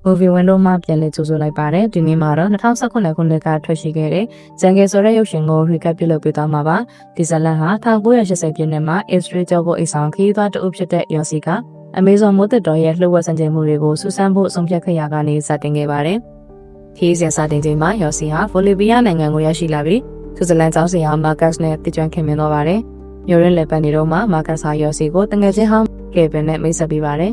movie window မှာပြန်လည်ကြိုဆိုလိုက်ပါတယ်ဒီနေ့မှာတော့2019ခုနှစ်ကထွက်ရှိခဲ့တဲ့ဂျန်ကယ်ဆိုတဲ့ရုပ်ရှင်ကို recap ပြုလုပ်ပေးသွားမှာပါဒီဇလန်ဟာ1980ပြည့်နှစ်မှာ Israel ကျော်ဖို့အိဆောင်ခီးသွားတအုပ်ဖြစ်တဲ့ Yossi က Amazon မိုးသက်တော်ရဲ့လှုပ်ဝက်စံချိန်မှုတွေကိုစူးစမ်းဖို့ဆုံးဖြတ်ခဲ့ရာကနေစတင်ခဲ့ပါတယ်ခီးစဉ်စတင်ချိန်မှာ Yossi ဟာ Bolivia နိုင်ငံကိုရောက်ရှိလာပြီးဆွစ်ဇာလန်ကျောင်းဆရာ Marcus နဲ့တည်ကျွမ်းခင်မင်သွားပါတယ်မြို့ရင်းလက်ပံနေတော့မှ Marcus ဟာ Yossi ကိုတငယ်ချင်းဟောင်း Kevin နဲ့မိတ်ဆက်ပေးပါတယ်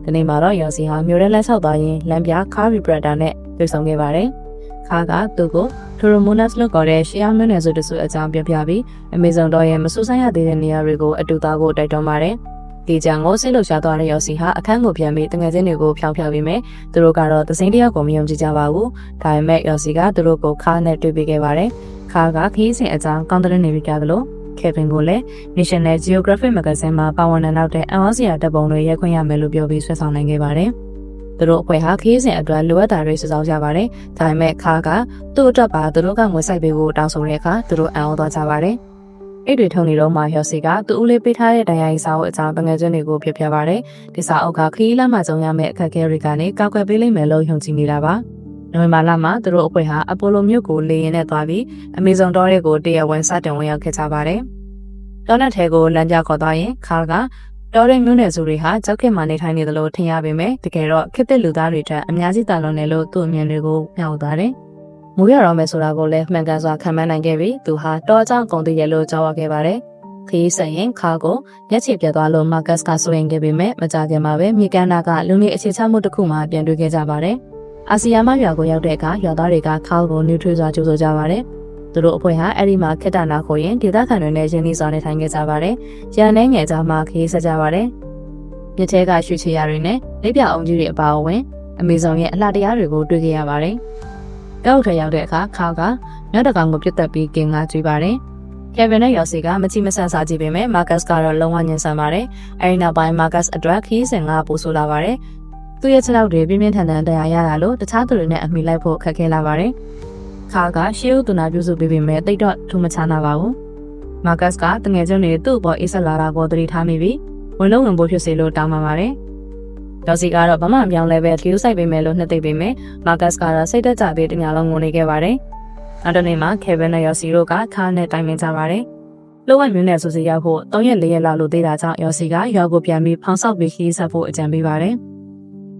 ဒီနေ့မှာတော့ Yossi ဟာမြို့ရဲလက်ဆောက်သွားရင်လမ်းပြ Car Rebrandar နဲ့တွေ့ဆုံခဲ့ပါတယ်။ခါကသူ့ကို Toromonas လို့ခေါ်တဲ့ရှေးအောင်မြို့နယ်စုတစုအကြောင်းပြောပြပြီး Amazon တော်ရဲ့မဆူဆိုင်ရသေးတဲ့နေရာတွေကိုအတူသားဖို့တိုက်တွန်းပါတယ်။ဒီကြောင့်ကိုစိတ်လှုပ်ရှားသွားတဲ့ Yossi ဟာအခန်းကိုပြန်ပြီးတငယ်ချင်းတွေကိုဖျောက်ပြီးမယ်။သူတို့ကတော့သစိမ်းတယောက်ကိုမယုံကြည်ကြပါဘူး။ဒါပေမဲ့ Yossi ကသူတို့ကိုခါနဲ့တွေ့ပေးခဲ့ပါတယ်။ခါကခီးစဉ်အကြောင်းကောင်းတဲ့နေပြီးကြသလိုKevin ကိုလည်း National Geographic Magazine မှာပါဝင်နောက်တဲ့အံ့ဩစရာဓာတ်ပုံတွေရိုက်ခွင့်ရမယ်လို့ပြောပြီးဆွဲဆောင်နိုင်ခဲ့ပါတယ်။သူတို့အဖွဲ့ဟာခီးစဉ်အတွက်လိုအပ်တာတွေစုဆောင်းကြပါတယ်။ဒါပေမဲ့ခါကသူ့အတွက်ပါသူတို့ကငွေစိုက်ပေးဖို့တောင်းဆိုတဲ့အခါသူတို့အံ့ဩသွားကြပါတယ်။အဲ့တွေထုံနေတော့မှ Yossi ကသူ့ဦးလေးပေးထားတဲ့တရားရေးစာအုပ်အကြောင်းငွေကျွန်းတွေကိုပြပြပါတယ်။ဒီစာအုပ်ကခီးလမ်းမှာကြုံရမယ့်အခက်အခဲတွေကနေကောက်ွယ်ပေးလိမ့်မယ်လို့ယုံကြည်နေတာပါ။နိုဝင်ဘာလမှာသူတို့အဖွဲ့ဟာအပိုလိုမြို့ကိုလေယာဉ်နဲ့သွားပြီး Amazon တောတွေကိုတရားဝင်စတင်ဝင်ရောက်ခဲ့ကြပါတယ်။တောနက်ထဲကိုလမ်းကြခေါ်သွားရင်ခါကတော်တဲ့မျိုးနယ်စုတွေဟာကြောက်ခင်မှနေထိုင်နေသလိုထင်ရပေမဲ့တကယ်တော့ခေတ်သစ်လူသားတွေထက်အများကြီးတာလွန်တယ်လို့သူ့အမြင်တွေကိုမျှဝေသွားတယ်။မူရတော့မယ်ဆိုတာကိုလည်းမှန်ကန်စွာခံမှန်းနိုင်ခဲ့ပြီးသူဟာတောအကြောင်းကုန်တည်ရလို့ကြောက်ရခဲ့ပါတယ်။ခရီးဆက်ရင်ခါကိုမျက်ခြေပြတ်သွားလို့မာကတ်ကဆိုရင်ခဲ့ပေမဲ့မကြခင်မှာပဲမြေကန်နာကလူမျိုးအခြေချမှုတစ်ခုမှပြန်တွေ့ခဲ့ကြပါတယ်။အာဆီယာမရွာကိုရောက်တဲ့အခါရွာသားတွေကခါကိုနျူထရီစွာကြိုဆိုကြပါတယ်။သူတို့အဖွဲ့ဟာအဲ့ဒီမှာခက်တာနာခိုရင်ဒေသခံတွေနဲ့ရင်းနှီးစွာနေထိုင်ခဲ့ကြပါတယ်။ရန်နဲ့ငယ်ကြားမှာခရီးဆက်ကြပါတယ်။မြစ်ထဲကရွှေချေရတွေနဲ့လက်ပြအောင်ကြီးတွေအပါအဝင်အမေဇုံရဲ့အလှတရားတွေကိုတွေ့ခဲ့ရပါတယ်။တောက်ထဲရောက်တဲ့အခါခါကမြောက်တကောင်ကိုပြတ်တက်ပြီးကင်ကကျွေးပါတယ်။ Kevin နဲ့ Yossi ကမချိမဆန်စားကြည့်ပေမဲ့ Marcus ကတော့လုံးဝညှဉ်းဆန်ပါတယ်။အဲဒီနောက်ပိုင်း Marcus အတွက်ခီးစဉ်ကပိုဆိုလာပါတယ်။သူ့ရဲ့ခြေထောက်တွေပြင်းပြင်းထန်ထန်တရားရတာလို့တခြားသူတွေနဲ့အမိလိုက်ဖို့ခက်ခဲလာပါတယ်။ခါကရှေးဦးသူနာပြုစုပေးပေမဲ့တိတ်တော့ထူးမခြားနာပါဘူး။မာကတ်ကတငယ်ချင်းတွေသူ့အပေါ်အေးဆက်လာတာကိုသတိထားမိပြီးဝင်လုံးဝင်ဖို့ဖြစ်စေလို့တောင်းပန်ပါတယ်။Yossiကတော့ဘာမှမပြောင်းလဲပဲခီးဆိုင်ပေးမယ်လို့နှစ်သိမ့်ပေမဲ့မာကတ်ကတော့စိတ်သက်သာပြီးတညာလုံးငိုနေခဲ့ပါတယ်။နောက်တစ်နေ့မှာ Kevin နဲ့ Yossi တို့ကခါနဲ့တိုင်ပင်ကြပါတယ်။လောကမျိုးနဲ့စူစီရောက်ဖို့3ရက်4ရက်လောက်လို့သေးတာကြောင့် Yossi ကရွာကိုပြန်ပြီးဖောင်းဆောက်ပြီးခီးဆက်ဖို့အကြံပေးပါတယ်။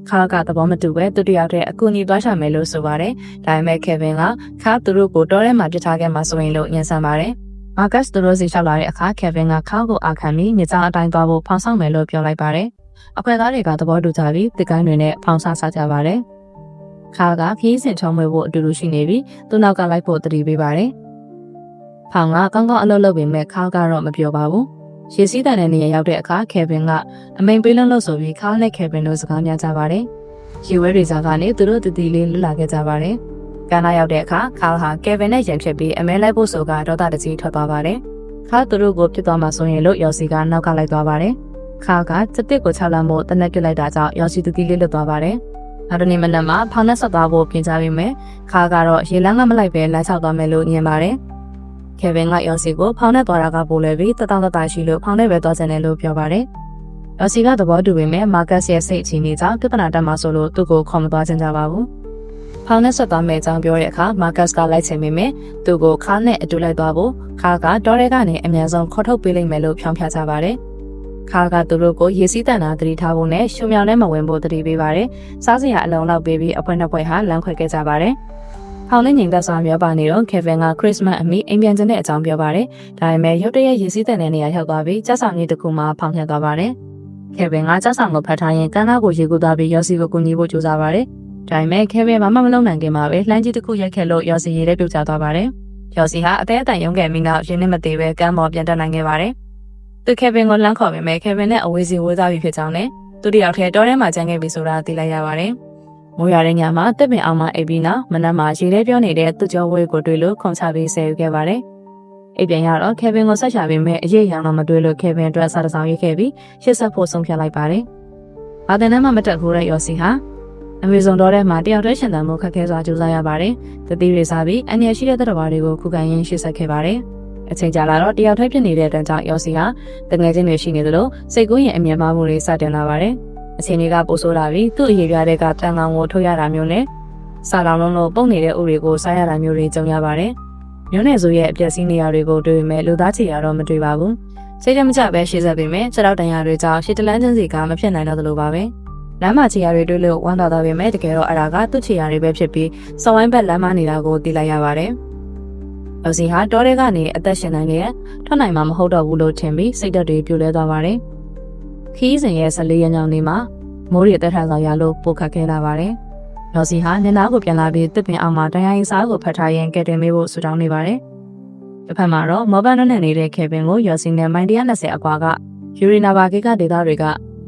ခါကသဘောမတူပဲသူတယောက်တည်းအကူအညီသွားရှာမယ်လို့ဆိုပါတယ်။ဒါပေမဲ့ Kevin ကခါသူတို့ကိုတောထဲမှာပြစ်ထားခဲ့မှဆိုရင်လို့ညှဉ်းဆန်ပါတယ်။ Marcus သူတို့စီလျှောက်လာတဲ့အခါ Kevin ကခါကိုအာခံပြီးညချောင်းအတိုင်းသွားဖို့ဖောင်းဆောင်မယ်လို့ပြောလိုက်ပါတယ်။အဖွဲ့သားတွေကသဘောတူကြပြီးတစ်ကိုင်းတွေနဲ့ဖောင်းစားကြပါတယ်။ခါကခီးစင်ချုံမွေဖို့အတူတူရှိနေပြီးသူ့နောက်ကလိုက်ဖို့တတိပေးပါတယ်။ဖောင်းကကောင်းကောင်းအလုပ်လုပ်ပေမဲ့ခါကတော့မပြောပါဘူး။ရေစီးတဲ့နေရာရောက်တဲ့အခါ Kevin ကအမိန်ပေးလုံးလို့ဆိုပြီးခါနဲ့ Kevin တို့စကားများကြပါတယ်။ရေဝဲတွေစားကနေသူတို့တတိလေးလွတ်လာခဲ့ကြပါတယ်။ကနာရောက်တဲ့အခါခါဟာ Kevin နဲ့ရန်ဖြစ်ပြီးအမဲလိုက်ဖို့ဆိုကဒေါသတကြီးထွက်သွားပါတယ်။ခါသူတို့ကိုပြစ်သွားမှဆိုရင်လို့ Yossi ကနောက်ကလိုက်သွားပါတယ်။ခါကစတစ်ကို6လမ်းဖို့တနက်ပြစ်လိုက်တာကြောင့် Yossi တတိလေးလွတ်သွားပါတယ်။နောက်တစ်နေ့မနက်မှာဖောင်းနဲ့ဆက်သွားဖို့ပြင်ကြပြီးမယ်။ခါကတော့ရေလမ်းကမလိုက်ပဲလမ်းလျှောက်သွားမယ်လို့ညင်ပါတယ်။ Kevin က Yossi ကိုဖောင်းနဲ့သွားတာကပိုလဲပြီးတတောင်းတတာရှိလို့ဖောင်းနဲ့ပဲသွားစင်တယ်လို့ပြောပါတယ်။ Yossi ကသဘောတူပေမဲ့ Marcus ရဲ့စိတ်အခြေအနေကြောင့်ပြဿနာတက်မှာဆိုလို့သူ့ကိုခေါ်မသွားချင်ကြပါဘူး။ဖောင်းနဲ့ဆက်သွားမယ်အကြောင်းပြောတဲ့အခါ Marcus ကလိုက်ချင်ပေမဲ့သူ့ကိုခါနဲ့အတူလိုက်သွားဖို့ခါကတောထဲကနေအများဆုံးခေါ်ထုတ်ပေးလိုက်မယ်လို့ဖြောင်းဖြကြပါတယ်။ခါကသူတို့ကိုရေစီးတန်တာတတိထားဖို့နဲ့ရှုံမြောင်နဲ့မဝင်ဖို့တတိပေးပါတယ်။စားစရာအလုံးလောက်ပေးပြီးအဖွဲ့နှစ်ဖွဲ့ဟာလမ်းခွဲခဲ့ကြပါတယ်။ဖောင်းနဲ့ငိန်သက်စွာမျောပါနေတော့ Kevin က Christmas အမိအိမ်ပြန်ကျင်တဲ့အကြောင်းပြောပါတယ်။ဒါပေမဲ့ရုတ်တရက်ရေစီးတဲ့နေရာရောက်သွားပြီးကျဆောင်ကြီးတစ်ခုမှဖောင်းဖြတ်သွားပါတယ်။ Kevin ကကျဆောင်ကိုဖတ်ထားရင်ကန်းသားကိုရေကူသွားပြီး Yossi ကိုကူညီဖို့ကြိုးစားပါတယ်။ဒါပေမဲ့ Kevin ဘာမှမလုပ်နိုင်ခင်မှာပဲလှမ်းကြီးတစ်ခုရိုက်ခဲ့လို့ Yossi ရေထဲပြုတ်ကျသွားပါတယ်။ Yossi ဟာအသေးအတန်ရုံးခဲ့ပြီးနောက်ရင်းနှီးမသေးပဲကမ်းပေါ်ပြန်တက်နိုင်ခဲ့ပါတယ်။သူ Kevin ကိုလှမ်းခေါ်ပေမဲ့ Kevin နဲ့အဝေးစီဝေးသားပြီးဖြစ်ကြောင်းနဲ့သူတယောက်ထဲတောထဲမှာကျန်ခဲ့ပြီဆိုတာသိလိုက်ရပါတယ်။မိုးရွာတဲ့ညမှာတက်ပင်အောင်မှအိပ်ပြီးနောက်မနက်မှာရေထဲပြောနေတဲ့သူ့ကြောဝဲကိုတွေ့လို့ခုံချပြီးဆဲယူခဲ့ပါတယ်။အိပ်ပြန်ရတော့ Kevin ကိုဆက်ချပေးမဲ့အရေးရောင်တော့မတွေ့လို့ Kevin အတွက်စားတစောင်းရေးခဲ့ပြီးရှစ်ဆက်ဖို့ဆုံးဖြတ်လိုက်ပါတယ်။ဘာတဲ့နမ်းမှမတက်ခိုးတဲ့ Yossi ဟာAmazon တော်ထဲမှာတယောက်တည်းရှင်သန်မှုခက်ခဲစွာကြိုးစားရပါတယ်။တတိတွေစားပြီးအနည်းရှိတဲ့တပ်တော်တွေကိုခုခံရင်းရှစ်ဆက်ခဲ့ပါတယ်။အချိန်ကြာလာတော့တယောက်တည်းဖြစ်နေတဲ့တန်းကြောင့် Yossi ဟာတငယ်ချင်းတွေရှိနေသလိုစိတ်ကူးရင်အမြင်မှားမှုတွေစတင်လာပါတယ်။ အချိန်တွေကပိုဆိုးလာပြီးသူ့အရေးပြတဲ့ကတန်ကောင်ကိုထုတ်ရတာမျိုးနဲ့စာလောင်လုံးလို့ပုံနေတဲ့ဥတွေကိုစားရတာမျိုးတွေကြုံရပါတယ်။မျိုးနယ်စုရဲ့အပျက်စီးနေရာတွေကိုတွေ့ပေမဲ့လူသားချီရတော့မတွေ့ပါဘူး။စိတ်တမကြပဲရှေ့ဆက်ပေမဲ့ခြေထောက်တန်ရာတွေကြောင့်ရှစ်တလန်းချင်းစီကမဖြစ်နိုင်တော့သလိုပါပဲ။လမ်းမချီရတွေတွေ့လို့ဝမ်းသာသွားပေမဲ့တကယ်တော့အရာကသူ့ချီရတွေပဲဖြစ်ပြီးစော်ဝိုင်းဘက်လမ်းမနေတာကိုသိလိုက်ရပါတယ်။အစီဟာတောထဲကနေအသက်ရှင်နိုင်ခဲ့ထွက်နိုင်မှာမဟုတ်တော့ဘူးလို့ထင်ပြီးစိတ်ဓာတ်တွေပြိုလဲသွားပါတယ်။ခီးစဉ်ရဲ့14ရက်ညောင်နေ့မှာမိုးရီတက်ထန်ဆောင်ရလို့ပိုခတ်ခဲလာပါတယ်။ရော်စီဟာညနာကိုပြန်လာပြီးတစ်ပင်အောင်မှာတရားရင်စားကိုဖတ်ထားရင်ကဲတင်မေးဖို့ဆူတောင်းနေပါတယ်။တစ်ဖက်မှာတော့မော်ဘန်နဲ့နေတဲ့ခေပင်ကိုရော်စီနဲ့မိုင်120အကွာကယူရီနာဘာဂိကဒေသတွေက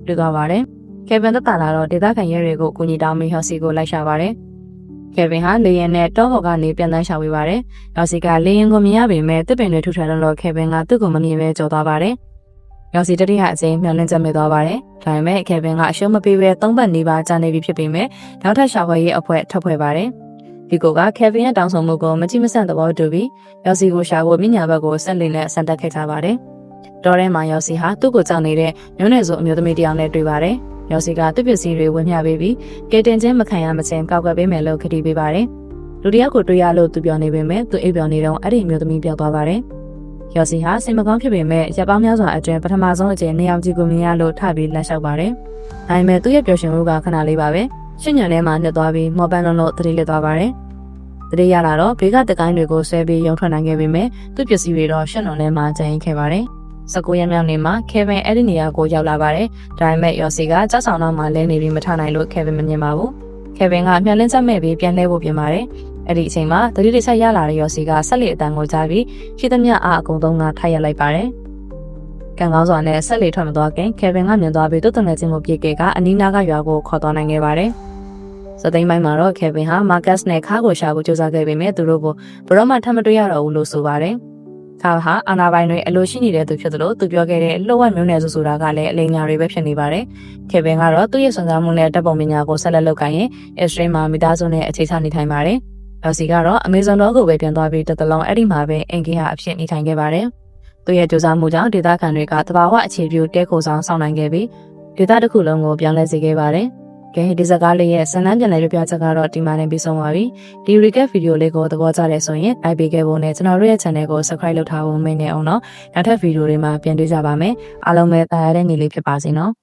တွေ့သွားပါတယ်။ခေပင်သက်သာလာတော့ဒေသခံရဲတွေကိုကူညီတောင်းပြီးရော်စီကိုလိုက်ရှာပါတယ်။ခေပင်ဟာလေရင်နဲ့တောပေါ်ကနေပြန်တန်းရှာဝေးပါတယ်။ရော်စီကလေရင်ကိုမြင်ရပေမဲ့တစ်ပင်တွေထူထပ်တော့ခေပင်ကသူ့ကိုမမြင်ပဲကြော်သွားပါတယ်။ရော်စီတတိယအချိန်မျောလင့်ချက်မဲ့သွားပါတယ်။ဒါပေမဲ့ခေပင်ကအရှုံးမပေးဘဲ3ပတ်နေပါကြာနေပြီဖြစ်ပေမဲ့နောက်ထပ်ရှာဖွေရေးအဖွဲ့ထပ်ဖွဲ့ပါတယ်။ဒီကိုကခေပင်ရဲ့တောင်းဆိုမှုကိုမကြည့်မဆန့်သဘောတူပြီးရော်စီကိုရှာဖို့မြညာဘက်ကိုဆက်လက်နဲ့ဆန်တက်ခဲ့ကြပါတယ်။တော်ထဲမှာရော်စီဟာသူ့ကိုကြောက်နေတဲ့မျိုးနယ်စုအမျိုးသမီးတယောက်နဲ့တွေ့ပါတယ်။ရော်စီကသူ့ပစ္စည်းတွေဝယ်မျှပေးပြီးကဲတင်ချင်းမခံရမချင်းကောက်ကွယ်ပေးမယ်လို့ခတိပေးပါတယ်။လူတယောက်ကိုတွေ့ရလို့သူပြောနေပေမဲ့သူအိပ်ပျော်နေတော့အဲ့ဒီအမျိုးသမီးပြောက်သွားပါတယ်။ရော်စီဟာစိတ်မကောင်းဖြစ်ပေမဲ့ရပ်ပေါင်းများစွာအတွင်းပထမဆုံးအကြိမ်နေအောင်ကြည့်ကိုမြင်ရလို့ထပြီးလက်လျှောက်ပါတယ်။ဒါပေမဲ့သူ့ရဲ့ပျော်ရွှင်မှုကခဏလေးပါပဲ။ရှင်းညံထဲမှာနှစ်သွားပြီးမော်ပန်လုံးလို့သတိလစ်သွားပါတယ်။သတိရလာတော့ဘေးကတကိုင်းတွေကိုဆွဲပြီးရုံထွက်နိုင်ခဲ့ပေမဲ့သူ့ပစ္စည်းတွေတော့ရှင်းလုံးထဲမှာကျန်ခဲ့ပါတယ်။19ရက်မြောက်နေ့မှာကေဗင်အဲ့ဒီနေရာကိုရောက်လာပါတယ်။ဒါပေမဲ့ရော်စီကကြောက်ဆောင်တော့မှလဲနေပြီးမထနိုင်လို့ကေဗင်မမြင်ပါဘူး။ကေဗင်ကမျှလင်းချက်မဲ့ပြီးပြန်လဲဖို့ပြင်ပါတယ်။အဲ့ဒီအချိန်မှာသတိတချက်ရလာတဲ့ရော်စီကဆက်လက်အတန်ကိုကြားပြီးရှိသမျှအားအကုန်လုံးကထိုက်ရလိုက်ပါတယ်။ကံကောင်းစွာနဲ့ဆက်လက်ထွက်မသွားခင်ကေဗင်ကမြင်သွားပြီးသူ့တငယ်ချင်းကိုပြေကေကအနီးနားကရွာကိုခေါ်သွားနိုင်ခဲ့ပါတယ်။စသိမ်းပိုင်းမှာတော့ကေဗင်ဟာမာကတ်နဲ့ခါကိုရှာဖို့ကြိုးစားခဲ့ပေမဲ့သူတို့ကိုဘရော့မှထပ်မတွေ့ရတော့ဘူးလို့ဆိုပါတယ်။ခါဟာအာနာပိုင်တွေအလိုရှိနေတဲ့သူဖြစ်သလိုသူပြောခဲ့တဲ့လှုပ်ဝက်မျိုးနယ်ဆိုတာကလည်းအလိညာတွေပဲဖြစ်နေပါတယ်။ကေဗင်ကတော့သူ့ရဲ့စွမ်းစားမှုနဲ့တပ်ပုံပညာကိုဆက်လက်လုပ်ကိုင်ရင်အက်စထရိမ်မှာမိသားစုနဲ့အခြေချနေထိုင်ပါတယ်။ရော်စီကတော့အမေဇွန်တော်ကိုပဲပြန်သွားပြီးတသလုံးအဲ့ဒီမှာပဲအင်ကီဟာအဖြစ်နေထိုင်ခဲ့ပါတယ်။သူ့ရဲ့ကြိုးစားမှုကြောင့်ဒေသခံတွေကတဘာဝအခြေပြုတဲခိုဆောင်ဆောင်နိုင်ခဲ့ပြီးဒေသတစ်ခုလုံးကိုပြောင်းလဲစေခဲ့ပါတယ်။ကဲဒီစကားလေးရဲ့ဆန်နန်းပြန်လည်ပြပြချက်ကတော့ဒီမှာနေပြီးဆုံးပါပြီ။ဒီ recap ဗီဒီယိုလေးကိုသဘောကျတယ်ဆိုရင် like ပေးခဲ့ဖို့နဲ့ကျွန်တော်တို့ရဲ့ channel ကို subscribe လုပ်ထားဖို့မင်းနဲ့အောင်နော်။နောက်ထပ်ဗီဒီယိုတွေမှာပြန်တွေ့ကြပါမယ်။အားလုံးပဲတာယာတဲ့နေ့လေးဖြစ်ပါစေနော်။